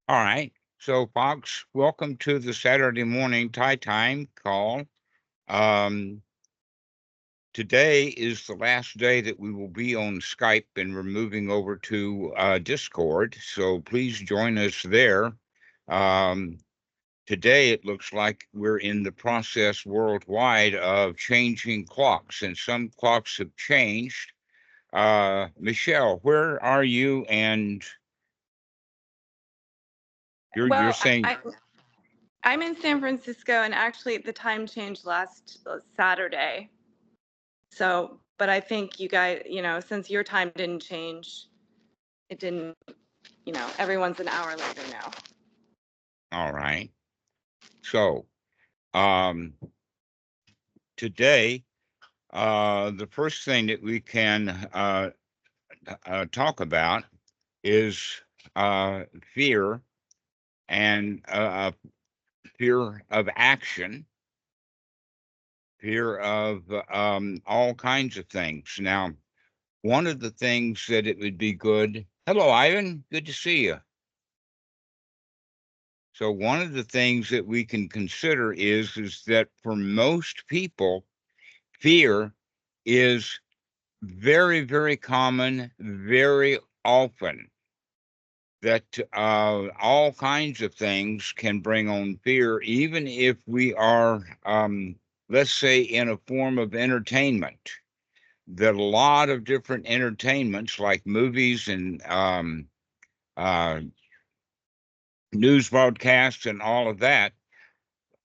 All right. So, folks, welcome to the Saturday morning Thai time call. Um, Today is the last day that we will be on Skype, and we're moving over to Discord. So please join us there. Um, Today, it looks like we're in the process worldwide of changing clocks, and some clocks have changed. Michelle, where are you? And you're Well, saying, I'm in San Francisco, and actually, the time changed last Saturday. So, but I think you guys, since your time didn't change, it didn't, everyone's an hour later now. all right. So, um, today, the first thing that we can talk about is fear and fear of action, fear of all kinds of things. Now, one of the things that it would be good. Hello, Ivan. Good to see you. So, one of the things that we can consider is that for most people, fear is very, very common, very often, that all kinds of things can bring on fear, even if we are, let's say, in a form of entertainment. That a lot of different entertainments, like movies and uh, news broadcasts and all of that,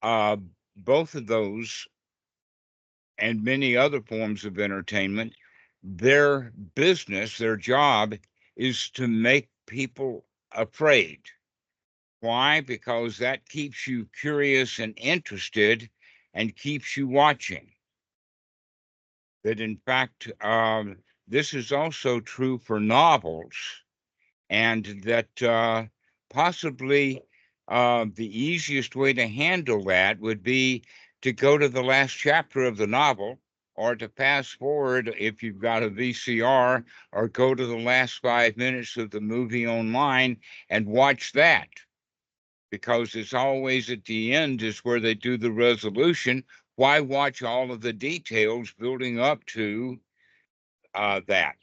uh, both of those and many other forms of entertainment, their business, their job is to make people afraid. Why? Because that keeps you curious and interested and keeps you watching. That, in fact, this is also true for novels, and that possibly the easiest way to handle that would be to go to the last chapter of the novel, or to fast forward if you've got a VCR, or go to the last 5 minutes of the movie online and watch that, because it's always at the end is where they do the resolution. Why watch all of the details building up to that?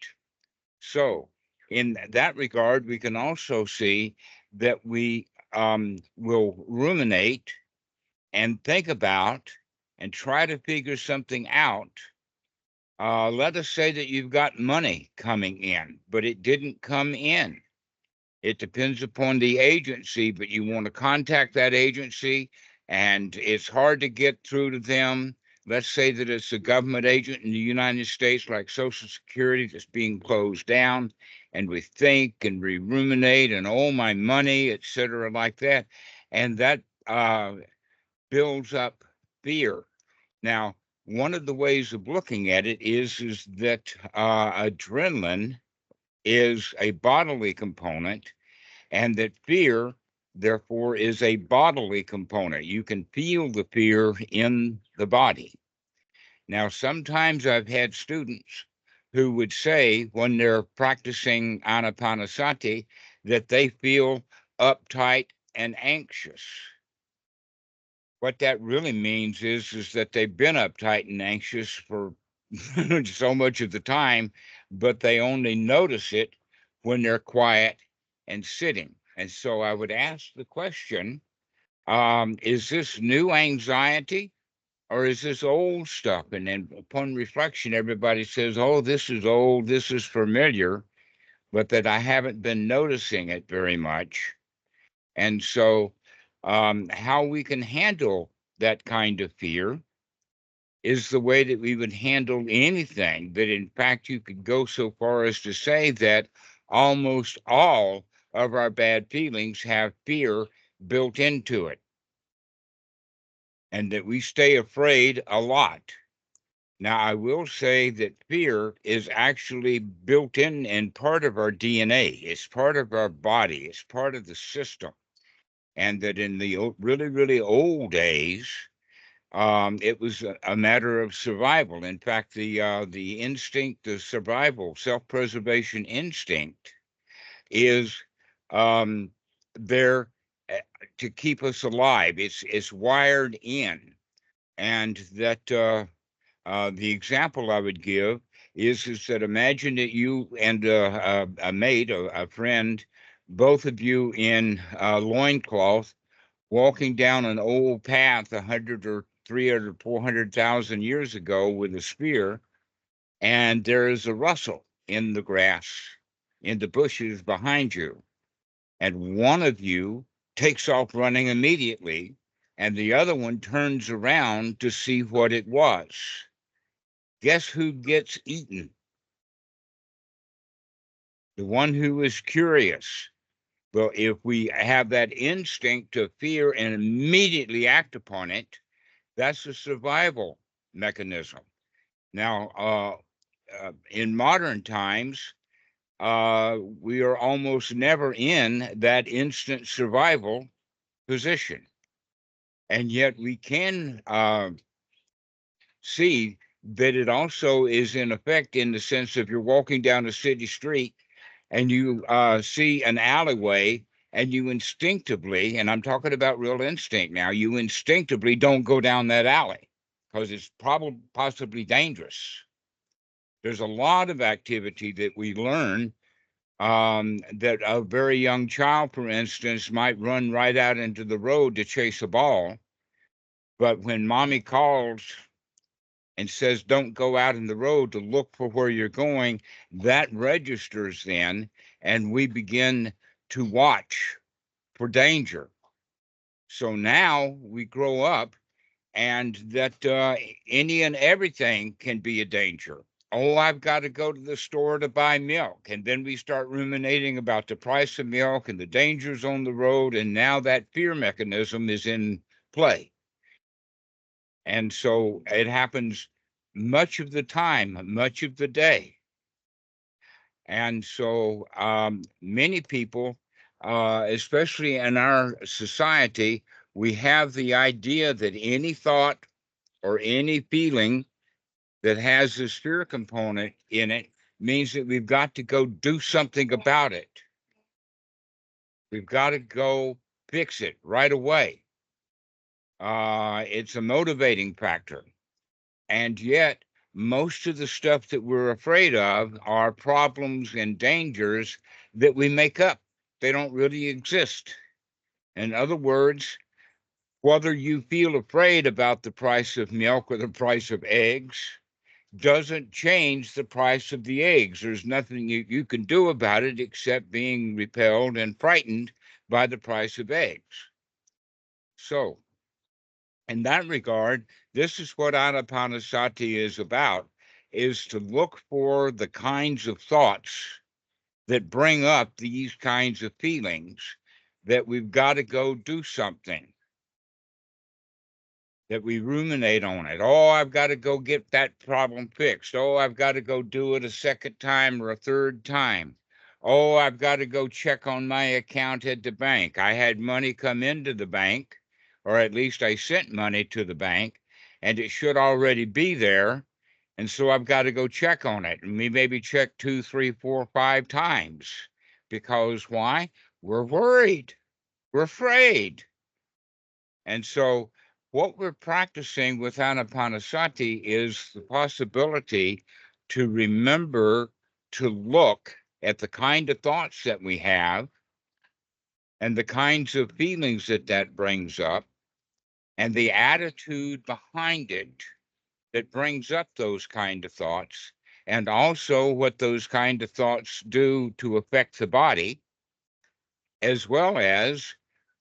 So, in that regard, we can also see that we will ruminate and think about and try to figure something out. Let us say that you've got money coming in, but it didn't come in. It depends upon the agency, but you want to contact that agency and it's hard to get through to them. Let's say that it's a government agent in the United States, like Social Security, that's being closed down, and we think and we ruminate and, oh, my money, et cetera, like that. And that builds up fear. Now, one of the ways of looking at it is that adrenaline is a bodily component, and that fear, therefore, is a bodily component. You can feel the fear in the body. Now, sometimes I've had students who would say when they're practicing anapanasati that they feel uptight and anxious. What that really means is that they've been uptight and anxious for so much of the time, but they only notice it when they're quiet and sitting. And so I would ask the question, is this new anxiety or is this old stuff? And then upon reflection, everybody says, oh, this is old, this is familiar, but that I haven't been noticing it very much. And so, how we can handle that kind of fear is the way that we would handle anything. That, in fact, you could go so far as to say that almost all of our bad feelings have fear built into it, and that we stay afraid a lot. Now, I will say that fear is actually built in and part of our DNA. It's part of our body. It's part of the system. And that in the really, really old days, it was a matter of survival. In fact, the instinct, the survival, self-preservation instinct, is um, there to keep us alive. It's wired in. And that the example I would give is that imagine that you and a mate, a friend, both of you in loincloth, walking down an old path 100 or 300, 400,000 years ago with a spear, and there is a rustle in the grass, in the bushes behind you. And one of you takes off running immediately, and the other one turns around to see what it was. Guess who gets eaten? The one who is curious. Well, if we have that instinct to fear and immediately act upon it, that's a survival mechanism. Now, in modern times, we are almost never in that instant survival position. And yet we can see that it also is in effect in the sense of you're walking down a city street and you see an alleyway and you instinctively, and I'm talking about real instinct now, you instinctively don't go down that alley because it's probably possibly dangerous. There's a lot of activity that we learn that a very young child, for instance, might run right out into the road to chase a ball. But when mommy calls and says, don't go out in the road to look for where you're going, that registers then, and we begin to watch for danger. So now we grow up, and that any and everything can be a danger. Oh, I've got to go to the store to buy milk. And then we start ruminating about the price of milk and the dangers on the road. And now that fear mechanism is in play. And so it happens much of the time, much of the day. And so many people, especially in our society, we have the idea that any thought or any feeling that has this fear component in it means that we've got to go do something about it. We've got to go fix it right away. It's a motivating factor. And yet, most of the stuff that we're afraid of are problems and dangers that we make up. They don't really exist. In other words, whether you feel afraid about the price of milk or the price of eggs doesn't change the price of the eggs. There's nothing you can do about it except being repelled and frightened by the price of eggs. So, in that regard, this is what Anapanasati is about, is to look for the kinds of thoughts that bring up these kinds of feelings that we've got to go do something, that we ruminate on it. Oh, I've got to go get that problem fixed. Oh, I've got to go do it a second time or a third time. Oh, I've got to go check on my account at the bank. I had money come into the bank, or at least I sent money to the bank, and it should already be there. And so I've got to go check on it. And we maybe check 2, 3, 4, 5 times. Because why? We're worried. We're afraid. And so what we're practicing with Anapanasati is the possibility to remember to look at the kind of thoughts that we have and the kinds of feelings that that brings up and the attitude behind it that brings up those kind of thoughts, and also what those kind of thoughts do to affect the body, as well as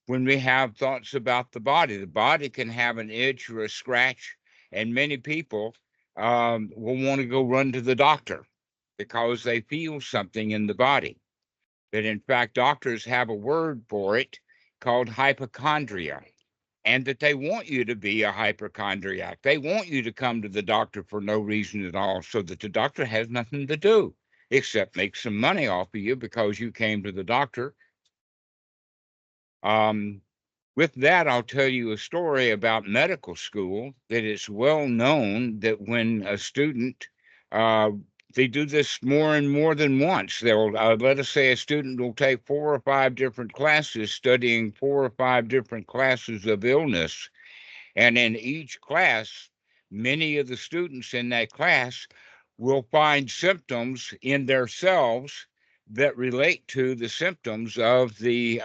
when we have thoughts about the body can have an itch or a scratch, and many people will want to go run to the doctor because they feel something in the body. That in fact, doctors have a word for it called hypochondria, and that they want you to be a hypochondriac. They want you to come to the doctor for no reason at all, so that the doctor has nothing to do except make some money off of you because you came to the doctor. With that, I'll tell you a story about medical school, that it's well known that when a student they do this more and more than once. They'll let us say a student will take 4 or 5 different classes, studying 4 or 5 different classes of illness, and in each class, many of the students in that class will find symptoms in themselves that relate to the symptoms of the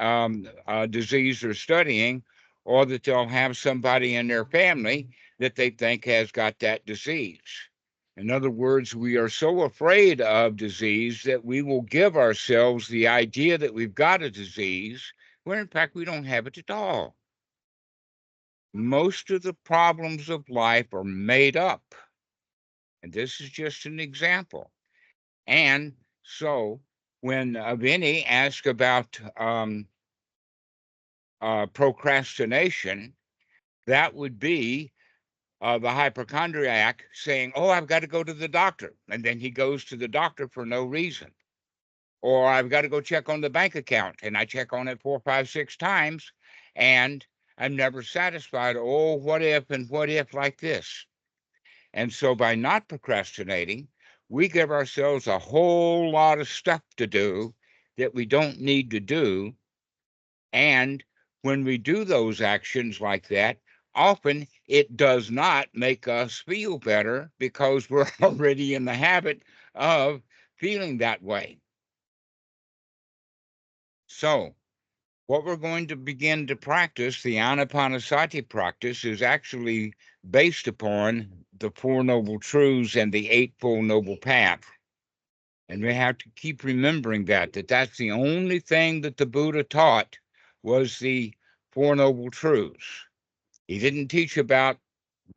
disease they're studying, or that they'll have somebody in their family that they think has got that disease. In other words, we are so afraid of disease that we will give ourselves the idea that we've got a disease, when in fact we don't have it at all. Most of the problems of life are made up. And this is just an example. And so when Vinny asked about procrastination, that would be the hypochondriac saying, "Oh, I've got to go to the doctor." And then he goes to the doctor for no reason. Or I've got to go check on the bank account. And I check on it 4, 5, 6 times. And I'm never satisfied. Oh, what if and what if like this? And so by not procrastinating, we give ourselves a whole lot of stuff to do that we don't need to do. And when we do those actions like that, often it does not make us feel better because we're already in the habit of feeling that way. So what we're going to begin to practice, the Anapanasati practice, is actually based upon the Four Noble Truths and the Eightfold Noble Path. And we have to keep remembering that that's the only thing that the Buddha taught was the Four Noble Truths. He didn't teach about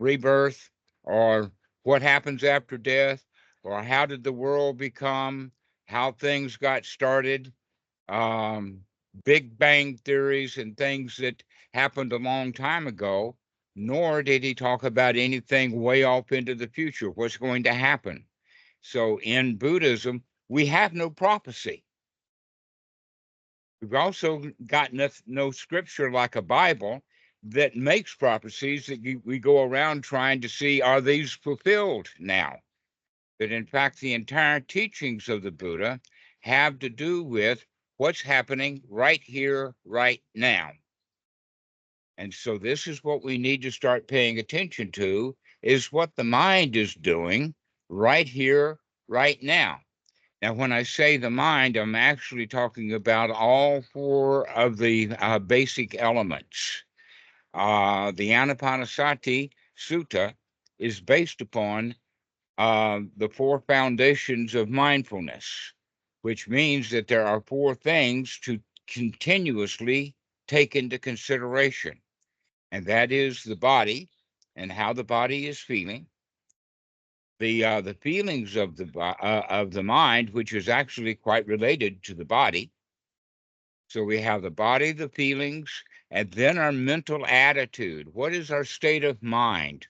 rebirth or what happens after death or how did the world become, how things got started. Big Bang theories and things that happened a long time ago, nor did he talk about anything way off into the future, what's going to happen. So in Buddhism, we have no prophecy. We've also got no scripture like a Bible that makes prophecies that we go around trying to see, are these fulfilled now? But in fact, the entire teachings of the Buddha have to do with what's happening right here, right now. And so this is what we need to start paying attention to, is what the mind is doing right here, right now. Now, when I say the mind, I'm actually talking about all 4 of the basic elements. The Anapanasati Sutta is based upon the 4 foundations of mindfulness, which means that there are 4 things to continuously take into consideration. And that is the body and how the body is feeling, the feelings of the mind, which is actually quite related to the body. So we have the body, the feelings, and then our mental attitude. What is our state of mind?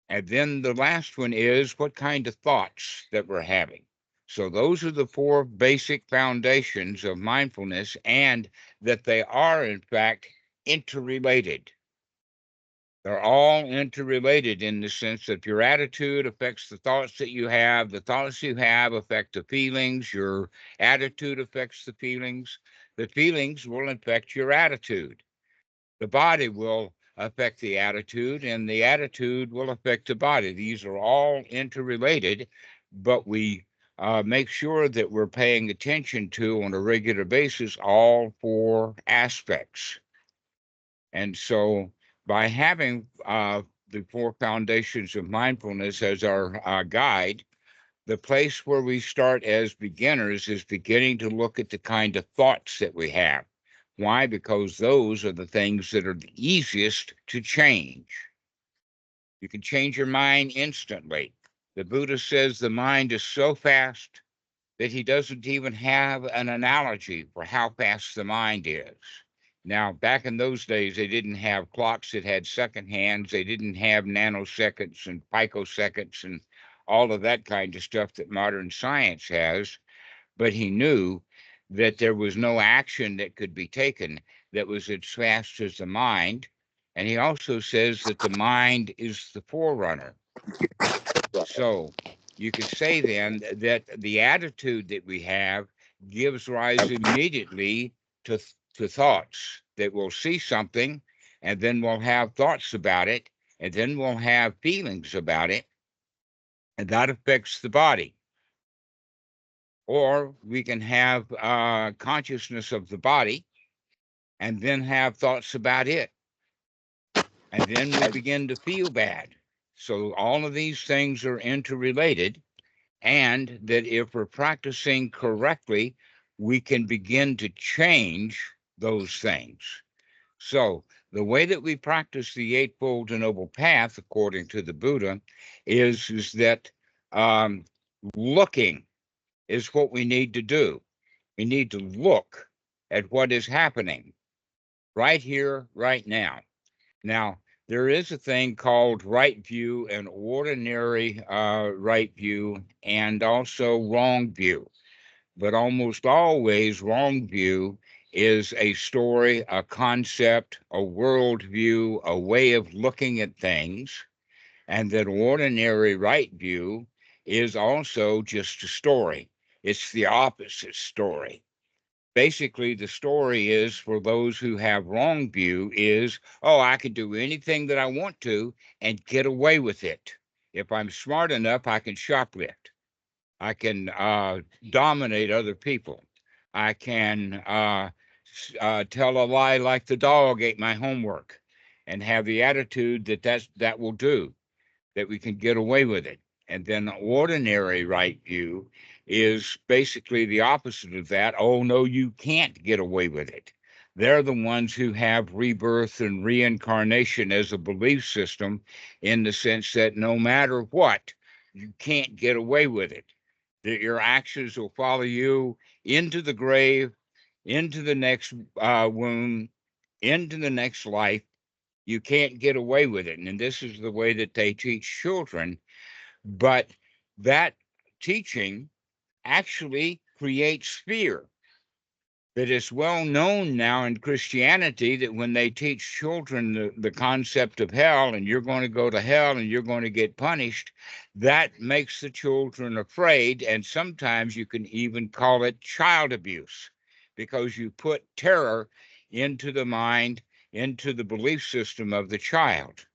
And then the last one is what kind of thoughts that we're having. So those are the 4 basic foundations of mindfulness, and that they are, in fact, interrelated. They're all interrelated in the sense that your attitude affects the thoughts that you have. The thoughts you have affect the feelings. Your attitude affects the feelings. The feelings will affect your attitude. The body will affect the attitude, and the attitude will affect the body. These are all interrelated, but we make sure that we're paying attention to, on a regular basis, all 4 aspects. And so by having the 4 foundations of mindfulness as our guide, the place where we start as beginners is beginning to look at the kind of thoughts that we have. Why? Because those are the things that are the easiest to change. You can change your mind instantly. The Buddha says the mind is so fast that he doesn't even have an analogy for how fast the mind is. Now, back in those days, they didn't have clocks that had second hands. They didn't have nanoseconds and picoseconds and all of that kind of stuff that modern science has. But he knew that there was no action that could be taken that was as fast as the mind. And he also says that the mind is the forerunner. So you could say then that the attitude that we have gives rise immediately to, to thoughts, that we'll see something and then we'll have thoughts about it and then we'll have feelings about it, and that affects the body. Or we can have consciousness of the body and then have thoughts about it. And then we begin to feel bad. So all of these things are interrelated. And that if we're practicing correctly, we can begin to change those things. So the way that we practice the Eightfold Noble Path, according to the Buddha, is that looking is what we need to do. We need to look at what is happening right here, right now. Now, there is a thing called right view and ordinary right view, and also wrong view. But almost always, wrong view is a story, a concept, a worldview, a way of looking at things. And that ordinary right view is also just a story. It's the opposite story. Basically, the story is, for those who have wrong view, is, oh, I can do anything that I want to and get away with it. If I'm smart enough, I can shoplift. I can dominate other people. I can tell a lie like the dog ate my homework, and have the attitude that that will do, that we can get away with it. And then the ordinary right view is basically the opposite of that. Oh, no, you can't get away with it. They're the ones who have rebirth and reincarnation as a belief system, in the sense that no matter what, you can't get away with it. That your actions will follow you into the grave, into the next womb, into the next life. You can't get away with it. And this is the way that they teach children. But that teaching actually creates fear. That is well known now in Christianity, that when they teach children the concept of hell, and you're going to go to hell and you're going to get punished, that makes the children afraid. And sometimes you can even call it child abuse, because you put terror into the mind, into the belief system of the child.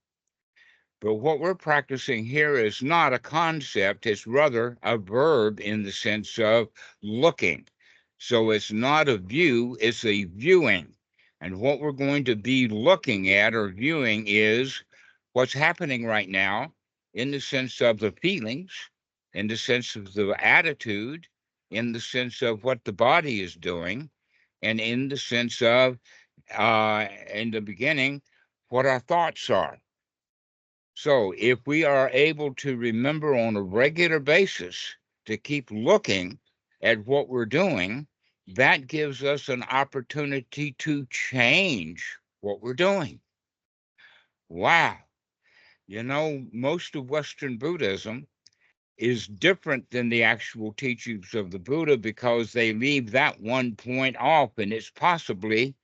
But what we're practicing here is not a concept, it's rather a verb, in the sense of looking. So it's not a view, it's a viewing. And what we're going to be looking at or viewing is what's happening right now, in the sense of the feelings, in the sense of the attitude, in the sense of what the body is doing, and in the sense of, in the beginning, what our thoughts are. So if we are able to remember on a regular basis to keep looking at what we're doing, that gives us an opportunity to change what we're doing. Wow. You know, most of Western Buddhism is different than the actual teachings of the Buddha, because they leave that one point off, and it's possibly,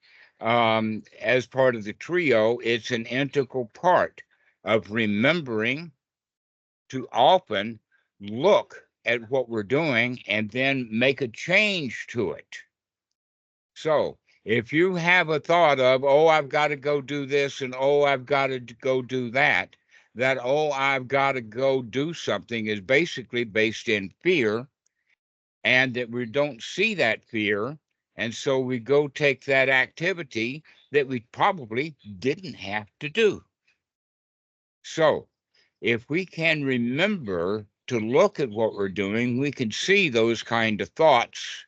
as part of the trio, it's an integral part of remembering to often look at what we're doing and then make a change to it. So if you have a thought of, oh, I've got to go do this, and oh, I've got to go do that, that, oh, I've got to go do something, is basically based in fear, and that we don't see that fear. And so we go take that activity that we probably didn't have to do. So if we can remember to look at what we're doing, we can see those kind of thoughts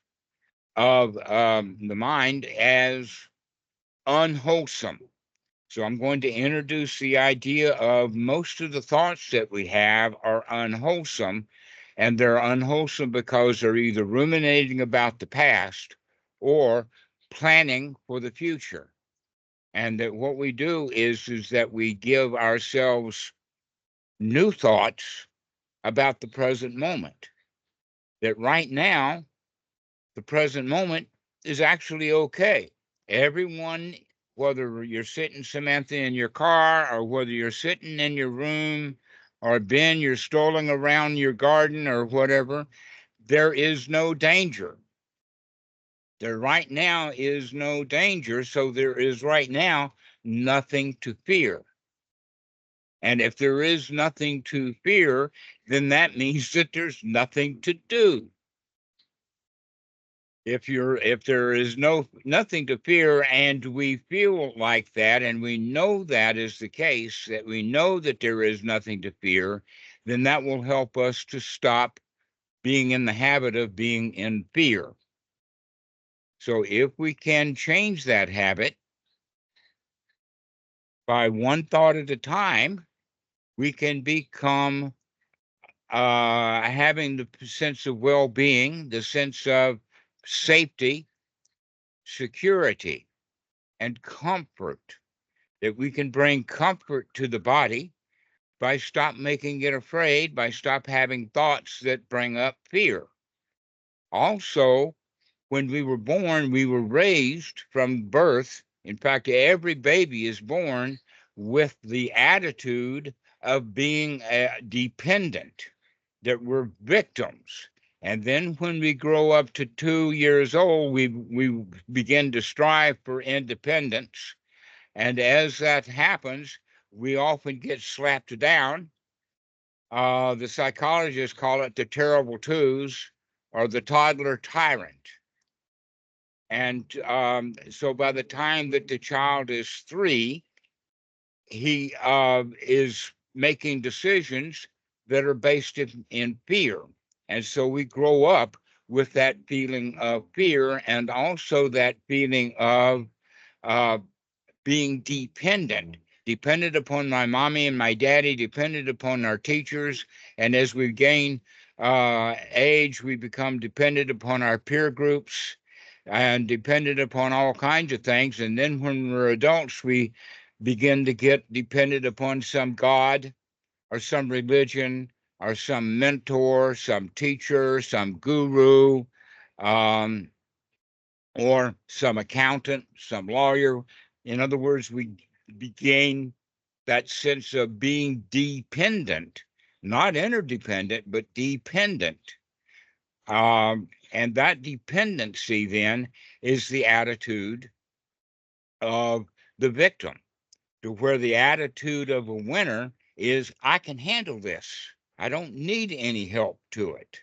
of the mind as unwholesome. So I'm going to introduce the idea of most of the thoughts that we have are unwholesome, and they're unwholesome because they're either ruminating about the past or planning for the future. And that what we do is that we give ourselves new thoughts about the present moment. That right now, the present moment is actually okay. Everyone, whether you're sitting, Samantha, in your car, or whether you're sitting in your room, or Ben, you're strolling around your garden or whatever, there is no danger. There right now is no danger, so there is right now nothing to fear. And if there is nothing to fear, then that means that there's nothing to do. If there is nothing to fear, and we feel like that, and we know that is the case, that we know that there is nothing to fear, then that will help us to stop being in the habit of being in fear. So if we can change that habit by one thought at a time, we can become having the sense of well-being, the sense of safety, security, and comfort, that we can bring comfort to the body by stop making it afraid, by stop having thoughts that bring up fear. Also, when we were born, we were raised from birth. In fact, every baby is born with the attitude of being dependent, that we're victims. And then when we grow up to 2 years old, we begin to strive for independence. And as that happens, we often get slapped down. The psychologists call it the terrible twos, or the toddler tyrant. And so by the time that the child is 3, he is making decisions that are based in fear. And so we grow up with that feeling of fear, and also that feeling of uh, being dependent upon my mommy and my daddy, dependent upon our teachers. And as we gain age, we become dependent upon our peer groups and dependent upon all kinds of things. And then when we're adults, we begin to get dependent upon some God or some religion or some mentor, some teacher, some guru, um, or some accountant, some lawyer. In other words, we gain that sense of being dependent, not interdependent, but dependent. And that dependency then is the attitude of the victim, to where the attitude of a winner is, I can handle this. I don't need any help to it.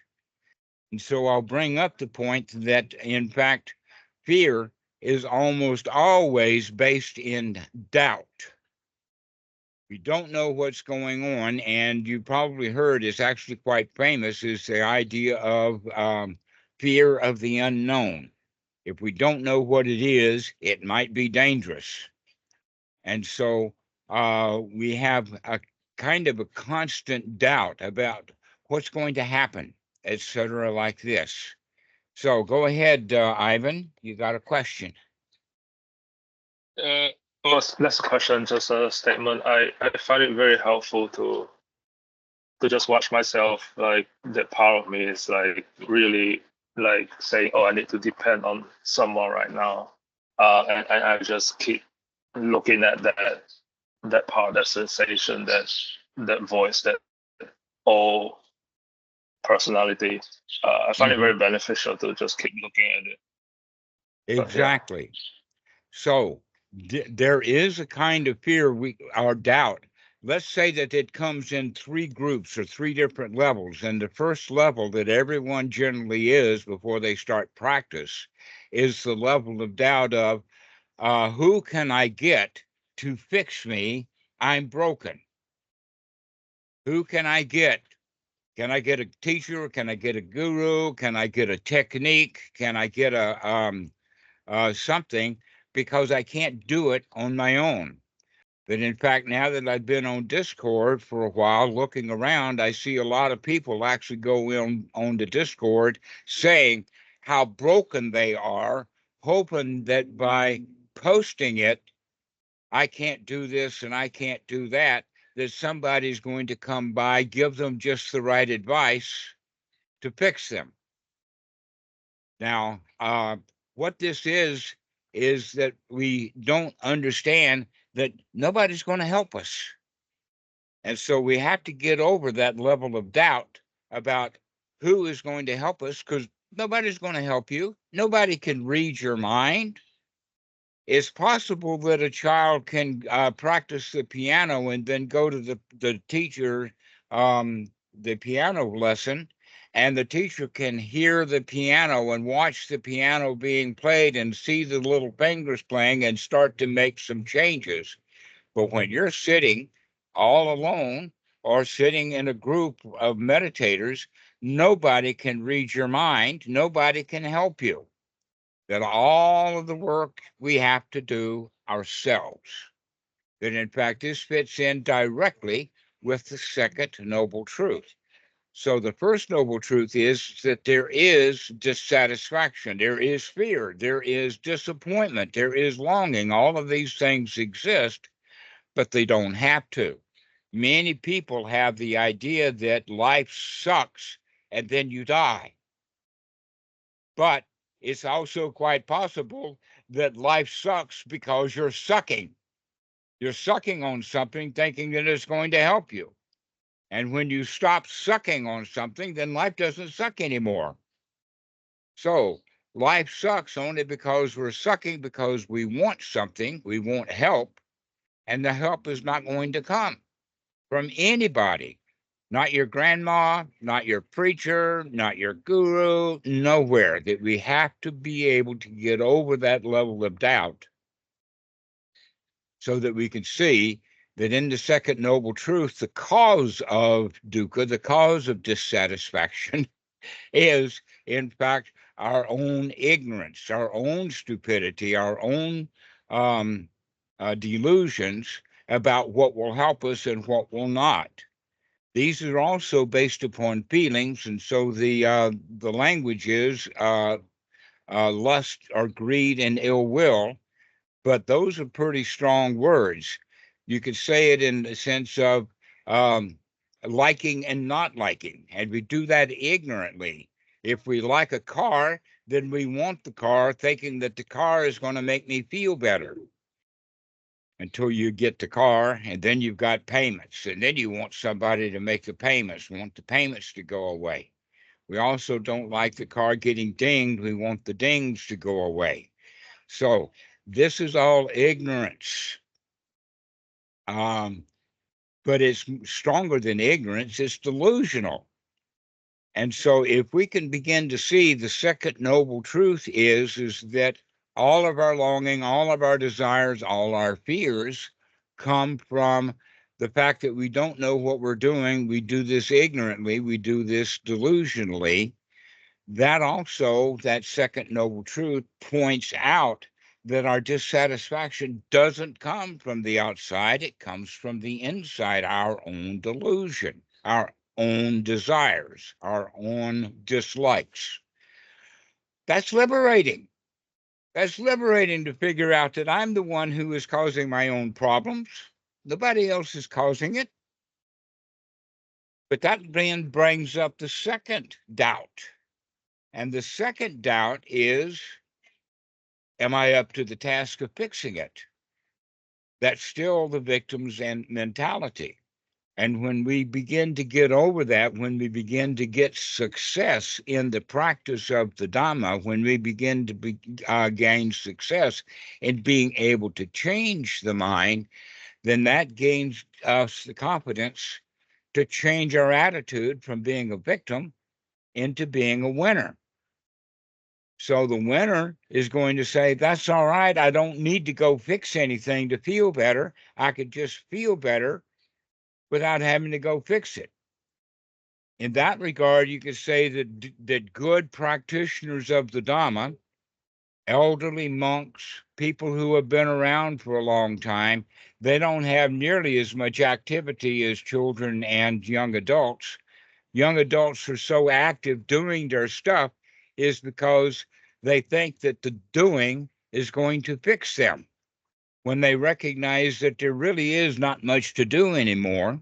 And so I'll bring up the point that, in fact, fear is almost always based in doubt. We don't know what's going on, and you probably heard, it's actually quite famous, is the idea of fear of the unknown. If we don't know what it is, it might be dangerous. And so we have a kind of a constant doubt about what's going to happen, etc., like this. So go ahead, Ivan. You got a question. Well, less a question, just a statement. I find it very helpful to just watch myself. Like that part of me is like really like saying, "Oh, I need to depend on someone right now," and I just keep looking at that part, that sensation, that voice, that whole personality. I find it very beneficial to just keep looking at it. Exactly. So there is a kind of fear or doubt. Let's say that it comes in 3 groups or 3 different levels. And the first level that everyone generally is before they start practice is the level of doubt of who can I get to fix me? I'm broken. Who can I get? Can I get a teacher? Can I get a guru? Can I get a technique? Can I get a something? Because I can't do it on my own. But in fact, now that I've been on Discord for a while, looking around, I see a lot of people actually go on the Discord saying how broken they are, hoping that by posting it, I can't do this and I can't do that, that somebody's going to come by, give them just the right advice to fix them. Now, what this is that we don't understand that nobody's going to help us. And so we have to get over that level of doubt about who is going to help us, because nobody's going to help you. Nobody can read your mind. It's possible that a child can practice the piano and then go to the teacher, the piano lesson, and the teacher can hear the piano and watch the piano being played and see the little fingers playing and start to make some changes. But when you're sitting all alone or sitting in a group of meditators, nobody can read your mind. Nobody can help you. That all of the work we have to do ourselves. That in fact, this fits in directly with the second noble truth. So the first noble truth is that there is dissatisfaction, there is fear, there is disappointment, there is longing. All of these things exist, but they don't have to. Many people have the idea that life sucks and then you die. But it's also quite possible that life sucks because you're sucking. You're sucking on something thinking that it's going to help you. And when you stop sucking on something, then life doesn't suck anymore. So life sucks only because we're sucking because we want something, we want help, and the help is not going to come from anybody. Not your grandma, not your preacher, not your guru, nowhere. That we have to be able to get over that level of doubt so that we can see that in the second noble truth, the cause of dukkha, the cause of dissatisfaction, is in fact our own ignorance, our own stupidity, our own delusions about what will help us and what will not. These are also based upon feelings, and so the language is lust or greed and ill will, but those are pretty strong words. You could say it in the sense of liking and not liking, and we do that ignorantly. If we like a car, then we want the car, thinking that the car is going to make me feel better. Until you get the car, and then you've got payments, and then you want somebody to make the payments, want the payments to go away. We also don't like the car getting dinged. We want the dings to go away. So this is all ignorance. But it's stronger than ignorance. It's delusional. And so if we can begin to see the second noble truth is that all of our longing, all of our desires, all our fears come from the fact that we don't know what we're doing. We do this ignorantly. We do this delusionally. That also, that second noble truth points out that our dissatisfaction doesn't come from the outside. It comes from the inside, our own delusion, our own desires, our own dislikes. That's liberating. That's liberating to figure out that I'm the one who is causing my own problems. Nobody else is causing it. But that then brings up the second doubt. And the second doubt is, am I up to the task of fixing it? That's still the victim's mentality. And when we begin to get over that, when we begin to get success in the practice of the Dhamma, when we begin to gain success in being able to change the mind, then that gains us the confidence to change our attitude from being a victim into being a winner. So the winner is going to say, that's all right. I don't need to go fix anything to feel better. I could just feel better without having to go fix it. In that regard, you could say that good practitioners of the Dhamma, elderly monks, people who have been around for a long time, they don't have nearly as much activity as children and young adults. Young adults are so active doing their stuff is because they think that the doing is going to fix them. When they recognize that there really is not much to do anymore,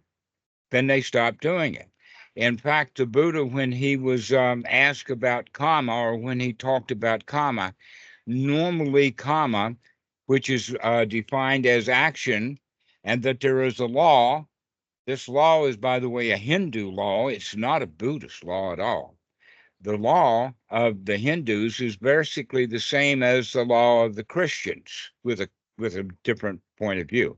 then they stop doing it. In fact, the Buddha, when he was asked about karma, or when he talked about karma, normally karma, which is defined as action, and that there is a law This law is, by the way, a Hindu law. It's not a Buddhist law at all. The law of the Hindus is basically the same as the law of the Christians with a different point of view.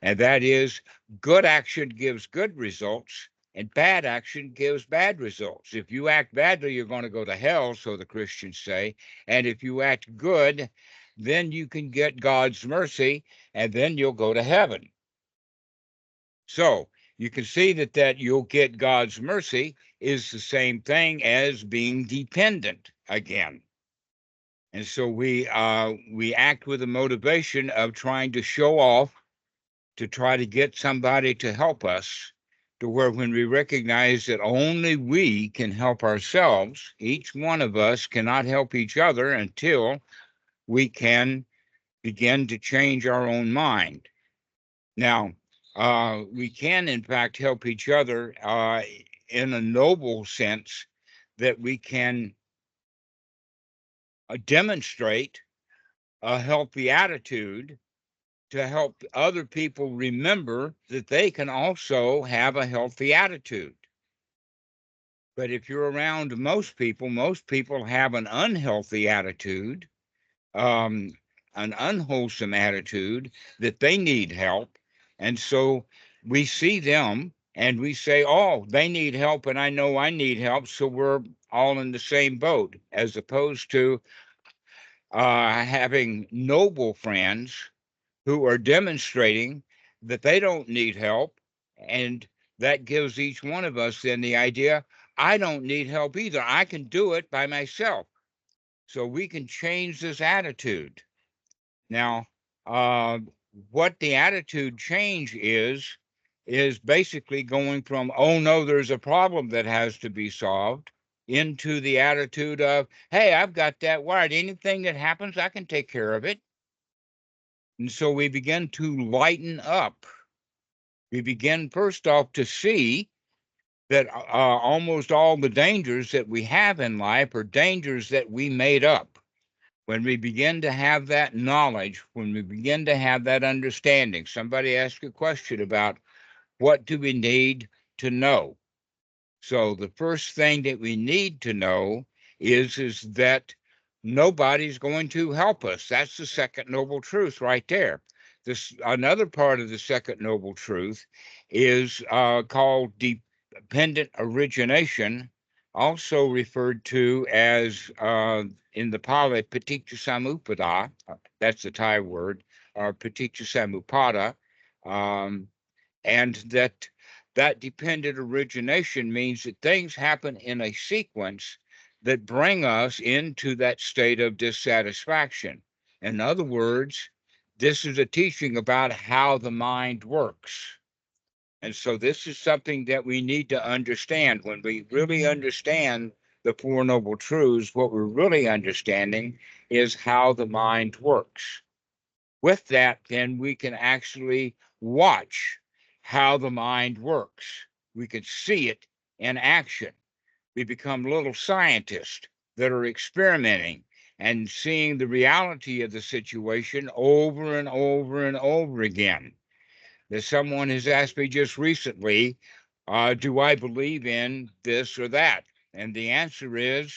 And that is, good action gives good results and bad action gives bad results. If you act badly, you're going to go to hell, so the Christians say. And if you act good, then you can get God's mercy and then you'll go to heaven. So you can see that you'll get God's mercy is the same thing as being dependent again. And so we act with the motivation of trying to show off, to try to get somebody to help us, to where when we recognize that only we can help ourselves, each one of us cannot help each other until we can begin to change our own mind. Now, we can, in fact, help each other in a noble sense, that we can demonstrate a healthy attitude to help other people remember that they can also have a healthy attitude. But if you're around most people have an unhealthy attitude, an unwholesome attitude, that they need help. And so we see them and we say, oh, they need help and I know I need help, so we're all in the same boat, as opposed to having noble friends who are demonstrating that they don't need help. And that gives each one of us then the idea, I don't need help either. I can do it by myself. So we can change this attitude. Now, what the attitude change is basically going from, oh no, there's a problem that has to be solved, into the attitude of, hey, I've got that wired. Anything that happens, I can take care of it. And so we begin to lighten up. We begin first off to see that almost all the dangers that we have in life are dangers that we made up. When we begin to have that knowledge, when we begin to have that understanding, somebody asked a question about what do we need to know? So the first thing that we need to know is that nobody's going to help us. That's the second noble truth right there. This another part of the second noble truth is called dependent origination, also referred to as in the Pali paticca samuppada. That's the Thai word, or paticca samuppada, and that dependent origination means that things happen in a sequence that bring us into that state of dissatisfaction. In other words, this is a teaching about how the mind works. And so this is something that we need to understand. When we really understand the Four Noble Truths, what we're really understanding is how the mind works. With that, then we can actually watch how the mind works. We can see it in action. We become little scientists that are experimenting and seeing the reality of the situation over and over and over again. That someone has asked me just recently, do I believe in this or that? And the answer is,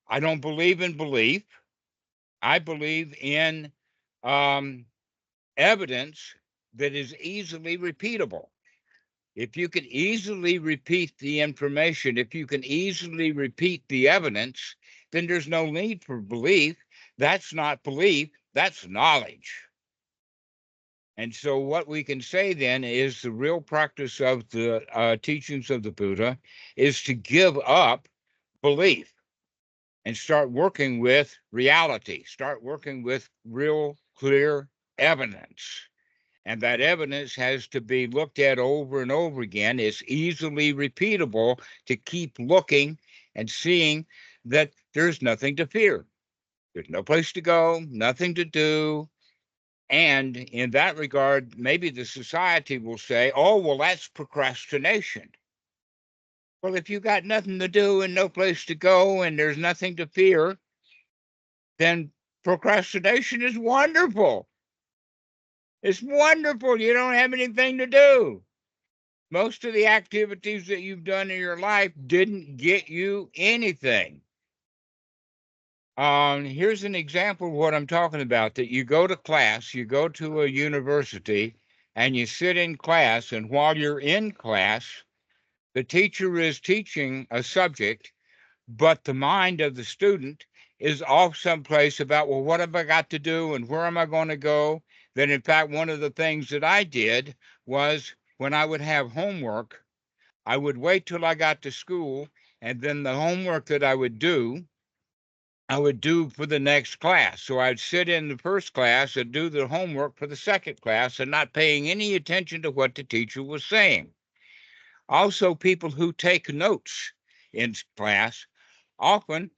I don't believe in belief. I believe in evidence that is easily repeatable. If you can easily repeat the information, if you can easily repeat the evidence, then there's no need for belief. That's not belief, that's knowledge. And so what we can say then is the real practice of the teachings of the Buddha is to give up belief and start working with reality, start working with real clear evidence. And that evidence has to be looked at over and over again. It's easily repeatable to keep looking and seeing that there's nothing to fear. There's no place to go, nothing to do. And in that regard, maybe the society will say, oh, well, that's procrastination. Well, if you got nothing to do and no place to go and there's nothing to fear, then procrastination is wonderful. It's wonderful. You don't have anything to do. Most of the activities that you've done in your life didn't get you anything. Here's an example of what I'm talking about, that you go to class, you go to a university, and you sit in class, and while you're in class, the teacher is teaching a subject, but the mind of the student is off someplace about, well, what have I got to do and where am I going to go? That in fact, one of the things that I did was when I would have homework, I would wait till I got to school, and then the homework that I would do for the next class. So I'd sit in the first class and do the homework for the second class and not paying any attention to what the teacher was saying. Also, people who take notes in class often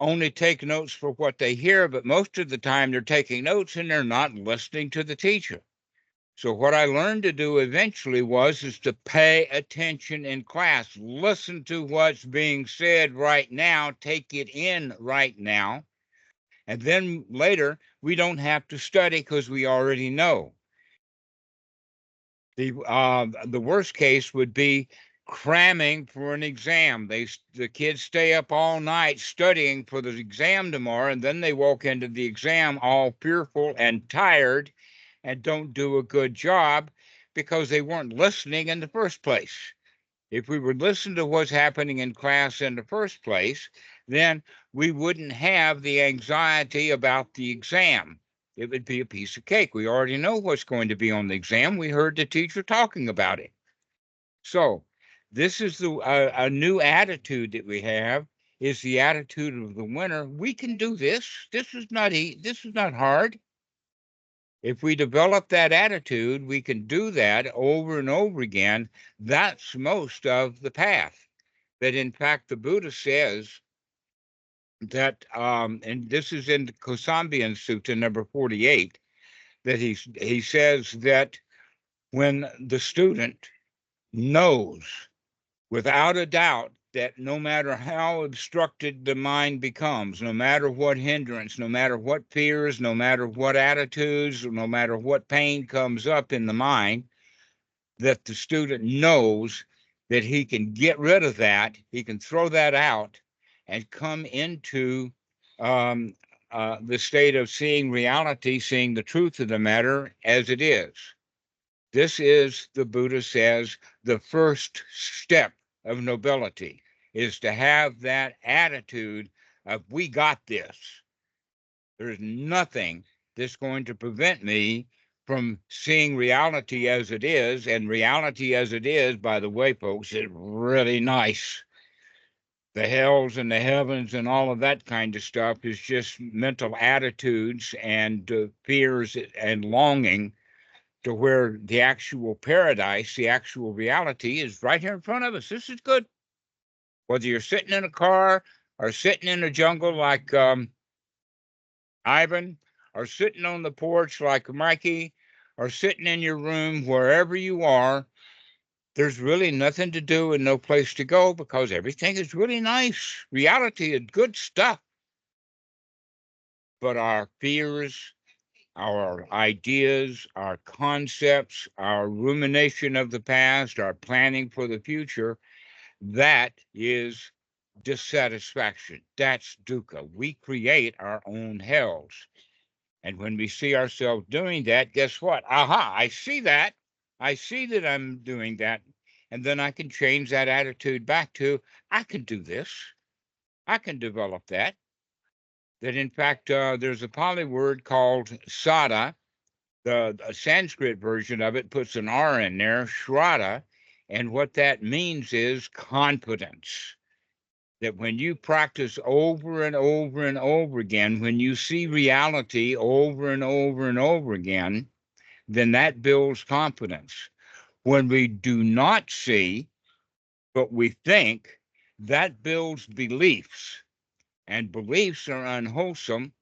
only take notes for what they hear, but most of the time they're taking notes and they're not listening to the teacher. So what I learned to do eventually is to pay attention in class, listen to what's being said right now, take it in right now, and then later we don't have to study because we already know. The worst case would be cramming for an exam. The kids stay up all night studying for the exam tomorrow, and then they walk into the exam all fearful and tired and don't do a good job because they weren't listening in the first place. If we would listen to what's happening in class in the first place, then we wouldn't have the anxiety about the exam. It would be a piece of cake. We already know what's going to be on the exam. We heard the teacher talking about it. So this is a new attitude that we have, is the attitude of the winner. We can do this. This is not hard. If we develop that attitude, we can do that over and over again. That's most of the path. That in fact, the Buddha says that, and this is in the Kosambian Sutta number 48, that he says that when the student knows without a doubt that no matter how obstructed the mind becomes, no matter what hindrance, no matter what fears, no matter what attitudes, no matter what pain comes up in the mind, that the student knows that he can get rid of that, he can throw that out and come into um, the state of seeing reality, seeing the truth of the matter as it is. This is, the Buddha says, the first step of nobility, is to have that attitude of, we got this. There's nothing that's going to prevent me from seeing reality as it is. And reality as it is, by the way, folks, is really nice. The hells and the heavens and all of that kind of stuff is just mental attitudes and fears and longing, to where the actual paradise, the actual reality, is right here in front of us. This is good. Whether you're sitting in a car or sitting in a jungle like Ivan, or sitting on the porch like Mikey, or sitting in your room, wherever you are, there's really nothing to do and no place to go because everything is really nice. Reality is good stuff. But our fears, our ideas, our concepts, our rumination of the past, our planning for the future, that is dissatisfaction. That's dukkha. We create our own hells. And when we see ourselves doing that, guess what? Aha, I see that. I see that I'm doing that. And then I can change that attitude back to, I can do this. I can develop that. That in fact, there's a Pali word called sada. The Sanskrit version of it puts an R in there, shraddha. And what that means is confidence. That when you practice over and over and over again, when you see reality over and over and over again, then that builds confidence. When we do not see, but we think, that builds beliefs. And beliefs are unwholesome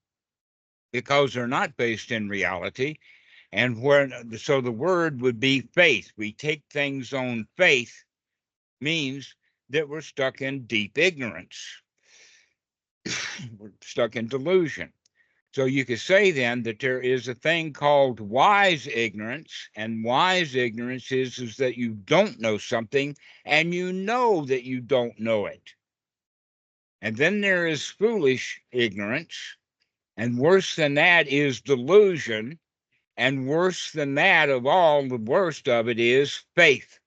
because they're not based in reality. And so the word would be faith. We take things on faith, means that we're stuck in deep ignorance. We're stuck in delusion. So you could say then that there is a thing called wise ignorance, and wise ignorance is that you don't know something and you know that you don't know it. And then there is foolish ignorance, and worse than that is delusion, and worse than that of all, the worst of it is faith,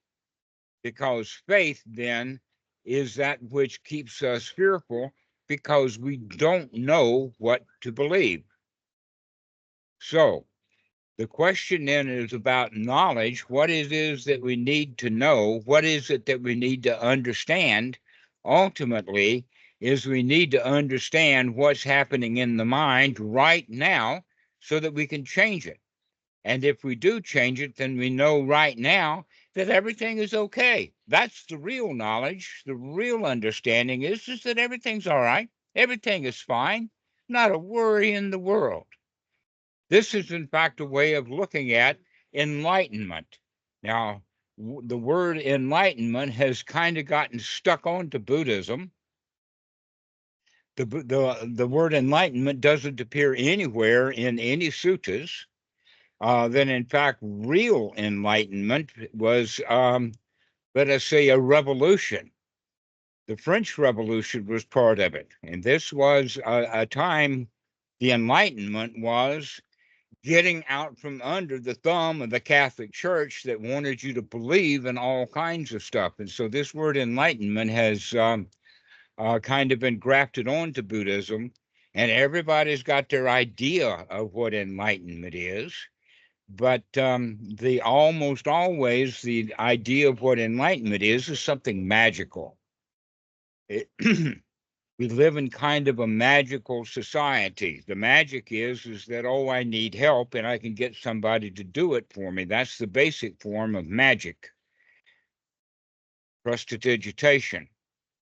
because faith then is that which keeps us fearful because we don't know what to believe. So the question then is about knowledge. What it is that we need to know? What is it that we need to understand? Ultimately, is we need to understand what's happening in the mind right now so that we can change it. And if we do change it, then we know right now that everything is okay. That's the real knowledge. The real understanding is that everything's all right. Everything is fine. Not a worry in the world. This is, in fact, a way of looking at enlightenment. Now, the word enlightenment has kind of gotten stuck onto Buddhism. The word enlightenment doesn't appear anywhere in any suttas. Then, in fact, real enlightenment was, let us say, a revolution. The French Revolution was part of it. And this was a time, the Enlightenment was getting out from under the thumb of the Catholic Church that wanted you to believe in all kinds of stuff. And so this word enlightenment has kind of been grafted onto Buddhism, and everybody's got their idea of what enlightenment is. But the almost always the idea of what enlightenment is something magical. We live in kind of a magical society. The magic is that, oh, I need help and I can get somebody to do it for me. That's the basic form of magic. Prestidigitation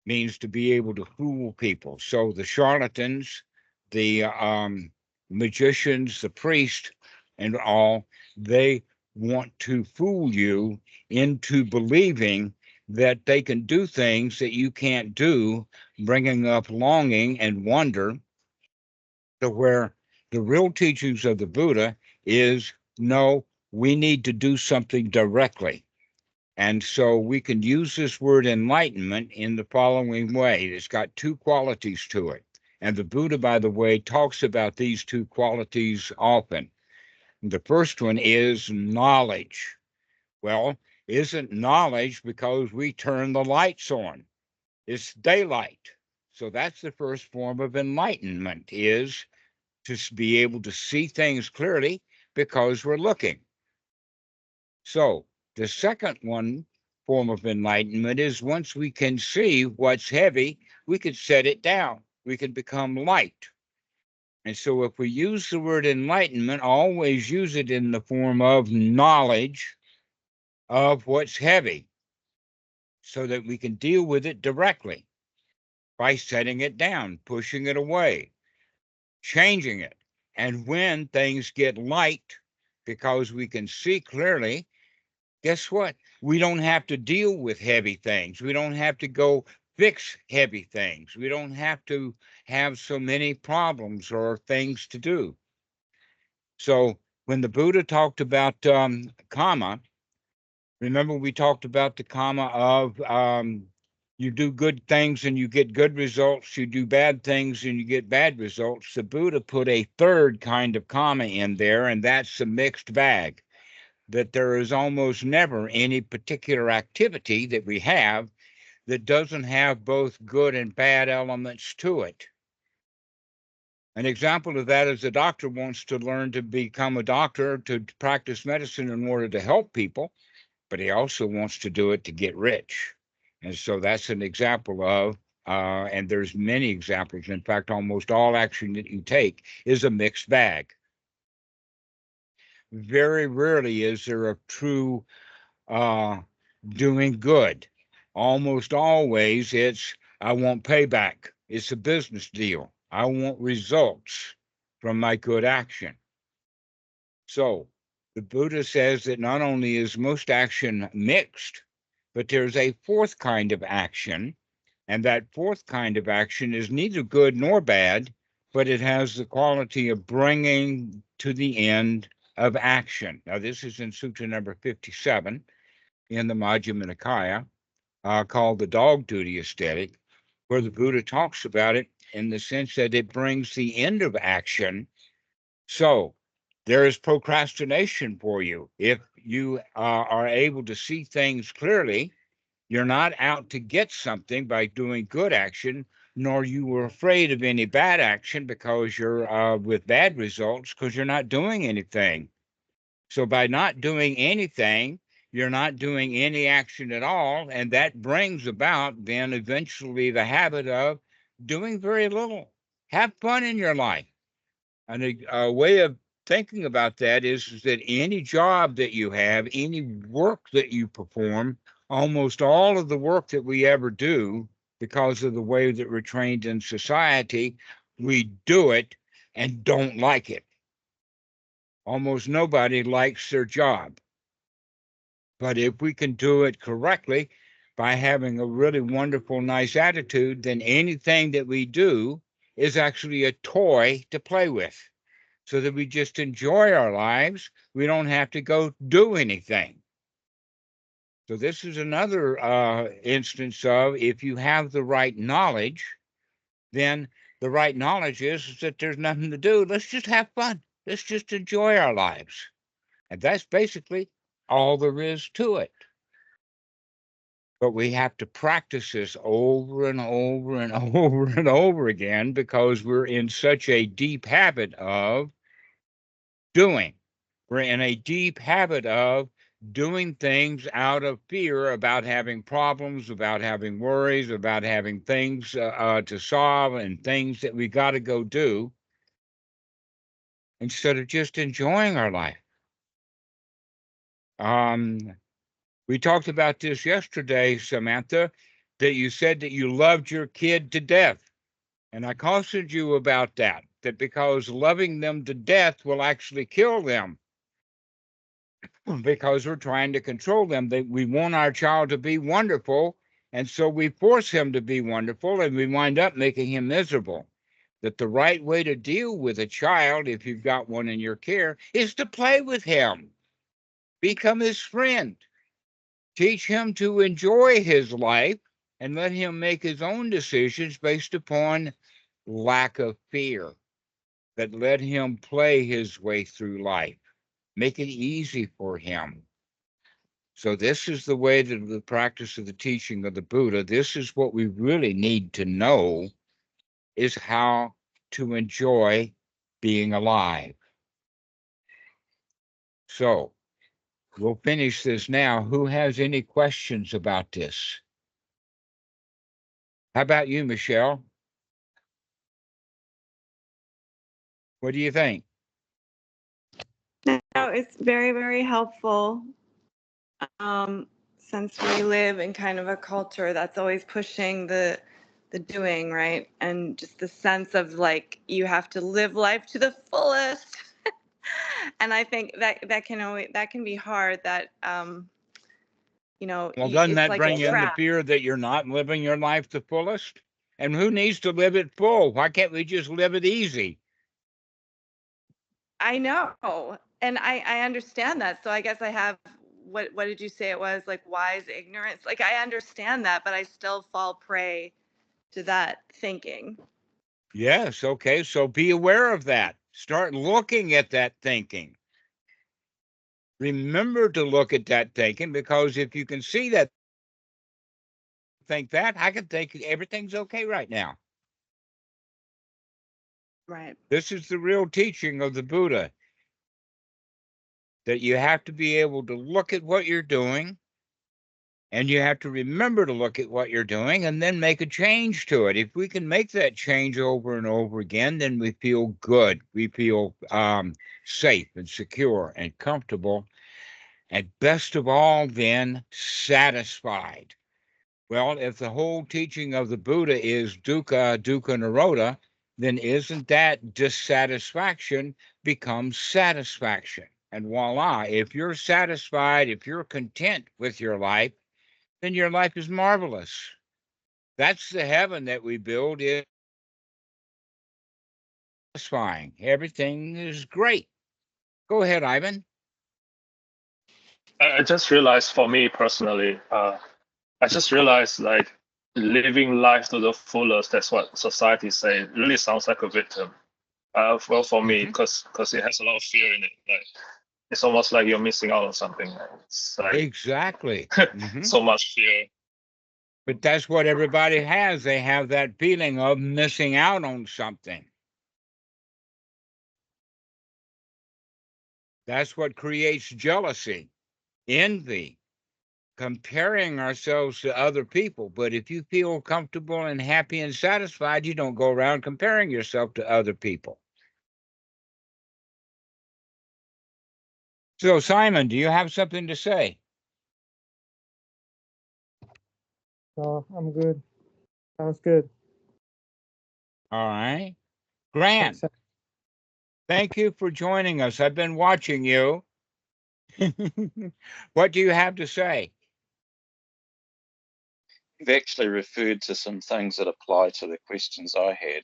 means to be able to fool people. So the charlatans, the magicians, the priests, and all, they want to fool you into believing that they can do things that you can't do, bringing up longing and wonder, to where the real teachings of the Buddha is, no, we need to do something directly. And so we can use this word enlightenment in the following way. It's got two qualities to it. And the Buddha, by the way, talks about these two qualities often. The first one is knowledge. Well, isn't knowledge because we turn the lights on? It's daylight. So that's the first form of enlightenment, is to be able to see things clearly because we're looking. So the second form of enlightenment is once we can see what's heavy, we can set it down. We can become light. And so if we use the word enlightenment, always use it in the form of knowledge of what's heavy so that we can deal with it directly by setting it down, pushing it away, changing it. And when things get light, because we can see clearly, guess what? We don't have to deal with heavy things. We don't have to go fix heavy things. We don't have to have so many problems or things to do. So when the Buddha talked about karma, remember we talked about the karma of you do good things and you get good results. You do bad things and you get bad results. The Buddha put a third kind of karma in there, and that's a mixed bag. That there is almost never any particular activity that we have that doesn't have both good and bad elements to it. An example of that is a doctor wants to learn to become a doctor to practice medicine in order to help people, but he also wants to do it to get rich. And so that's an example of, and there's many examples. In fact, almost all action that you take is a mixed bag. Very rarely is there a true doing good. Almost always it's, I want payback. It's a business deal. I want results from my good action. So the Buddha says that not only is most action mixed, but there's a fourth kind of action. And that fourth kind of action is neither good nor bad, but it has the quality of bringing to the end of action. Now, this is in Sutra number 57 in the Majjhima Nikaya, called the dog duty aesthetic, where the Buddha talks about it in the sense that it brings the end of action. So there is procrastination for you. If you are able to see things clearly, you're not out to get something by doing good action, nor you are afraid of any bad action because you're with bad results because you're not doing anything. So by not doing anything, you're not doing any action at all. And that brings about then eventually the habit of doing very little. Have fun in your life. And a way of thinking about that is that any job that you have, any work that you perform, almost all of the work that we ever do, because of the way that we're trained in society, we do it and don't like it. Almost nobody likes their job. But if we can do it correctly by having a really wonderful, nice attitude, then anything that we do is actually a toy to play with, so that we just enjoy our lives. We don't have to go do anything. So this is another instance of, if you have the right knowledge, then the right knowledge is that there's nothing to do. Let's just have fun. Let's just enjoy our lives. And that's basically all there is to it. But we have to practice this over and over and over and over again, because we're in such a deep habit of doing. We're in a deep habit of doing things out of fear about having problems, about having worries, about having things to solve and things that we got to go do, instead of just enjoying our life. We talked about this yesterday, Samantha, that you said that you loved your kid to death. And I cautioned you about that because loving them to death will actually kill them, because we're trying to control them. We want our child to be wonderful, and so we force him to be wonderful, and we wind up making him miserable. That the right way to deal with a child, if you've got one in your care, is to play with him, become his friend, teach him to enjoy his life, and let him make his own decisions based upon lack of fear. That let him play his way through life, make it easy for him. So this is the way that the practice of the teaching of the Buddha, this is what we really need to know, is how to enjoy being alive. So we'll finish this now. Who has any questions about this? How about you, Michelle? What do you think? No, it's very, very helpful. Since we live in kind of a culture that's always pushing the doing, right? And just the sense of like you have to live life to the fullest. And I think that can be hard. That Well, doesn't it's that like bring a in the trap. fear that you're not living your life to fullest? And who needs to live it full? Why can't we just live it easy? I know, and I understand that. So I guess I have, what did you say it was, like wise ignorance? Like I understand that, but I still fall prey to that thinking. Yes, okay, so be aware of that. Start looking at that thinking. Remember to look at that thinking, because if you can see that, think that, I can think everything's okay right now. Right. This is the real teaching of the Buddha, that you have to be able to look at what you're doing, and you have to remember to look at what you're doing and then make a change to it. If we can make that change over and over again, then we feel good. We feel safe and secure and comfortable. And best of all, then, satisfied. Well, if the whole teaching of the Buddha is dukkha, dukkha nirodha, then isn't that dissatisfaction becomes satisfaction? And voila, if you're satisfied, if you're content with your life, then your life is marvelous. That's the heaven that we build, is satisfying. Everything is great. Go ahead, Ivan. I just realized for me personally, I just realized like living life to the fullest, that's what society say, really sounds like a victim. Well, for me, Mhm. because it has a lot of fear in it. Like it's almost like you're missing out on something. It's like Exactly. Mhm. so much fear. But that's what everybody has. They have that feeling of missing out on something. That's what creates jealousy, envy, comparing ourselves to other people. But if you feel comfortable and happy and satisfied, you don't go around comparing yourself to other people. So, Simon, do you have something to say? No, I'm good. Sounds good. All right. Grant, Thanks. thank you for joining us. I've been watching you. What do you have to say? You've actually referred to some things that apply to the questions I had.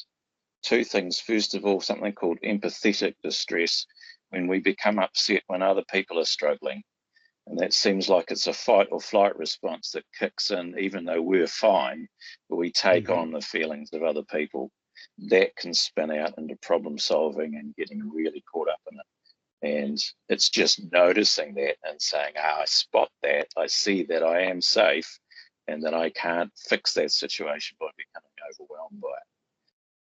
Two things. First of all, something called empathetic distress, when we become upset when other people are struggling. And that seems like it's a fight or flight response that kicks in even though we're fine, but we take on the feelings of other people. That can spin out into problem solving and getting really caught up in it. And it's just noticing that and saying, I spot that, I see that I am safe, and that I can't fix that situation by becoming overwhelmed by it.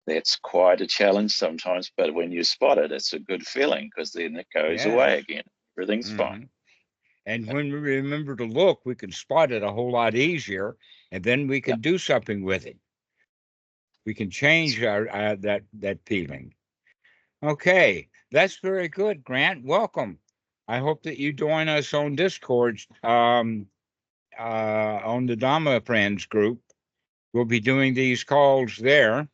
That's quite a challenge sometimes, but when you spot it, it's a good feeling because then it goes away Yes. again. Everything's fine. And when we remember to look, we can spot it a whole lot easier, and then we can do something with it. We can change our that feeling. Okay, that's very good, Grant. Welcome. I hope that you join us on Discord, on the Dhamma Friends group. We'll be doing these calls there.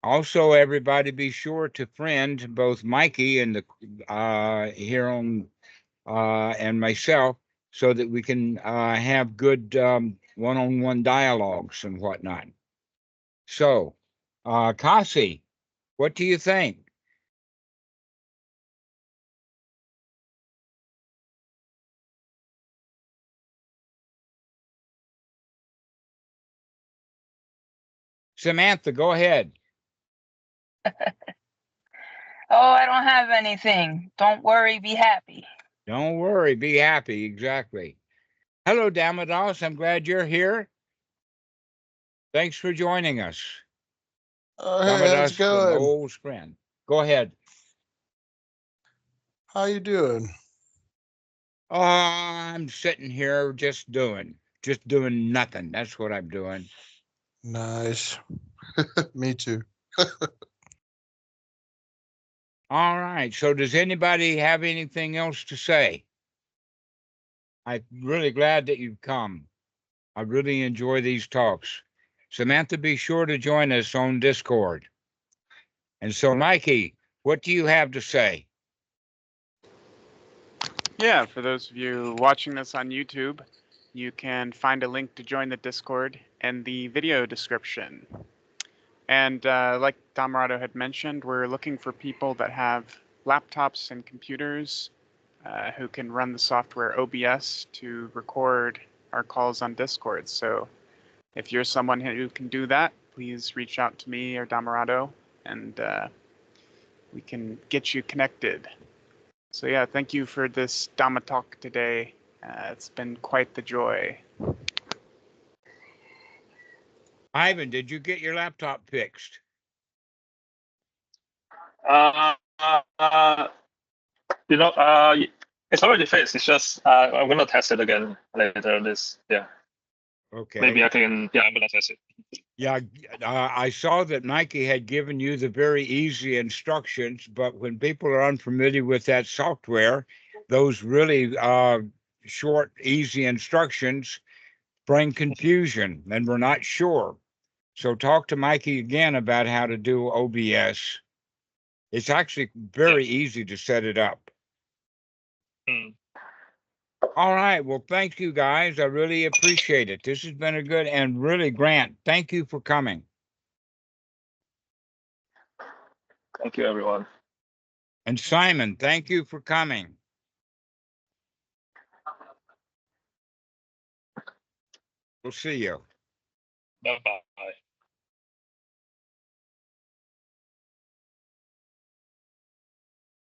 Also, everybody be sure to friend both Mikey and the here on and myself, so that we can have good one-on-one dialogues and whatnot. So, Kasi, what do you think? Samantha, go ahead. Oh, I don't have anything. Don't worry, be happy. Don't worry, be happy. Exactly. Hello, Dhammarato. I'm glad you're here. Thanks for joining us. Hey, how's it Dhammarato, an going? old friend. Go ahead. How you doing? I'm sitting here just doing nothing. That's what I'm doing. Nice. Me too. All right. So does anybody have anything else to say? I'm really glad that you've come. I really enjoy these talks. Samantha, be sure to join us on Discord. And so, Mikey, what do you have to say? Yeah, for those of you watching this on YouTube, you can find a link to join the Discord in the video description. And like Dhammarato had mentioned, we're looking for people that have laptops and computers who can run the software OBS to record our calls on Discord. So if you're someone who can do that, please reach out to me or Dhammarato, and we can get you connected. So yeah, thank you for this Dhamma talk today. It's been quite the joy. Ivan, did you get your laptop fixed? You know, it's already fixed. It's just I'm gonna test it again later. Okay. Maybe I can. Yeah, I'm gonna test it. Yeah, I saw that Nike had given you the very easy instructions, but when people are unfamiliar with that software, those really short, easy instructions bring confusion, and we're not sure. So talk to Mikey again about how to do OBS. It's actually very easy to set it up. All right. Well, thank you guys. I really appreciate it. This has been a good, and really, Grant, thank you for coming. Thank you, everyone. And Simon, thank you for coming. We'll see you. Bye-bye.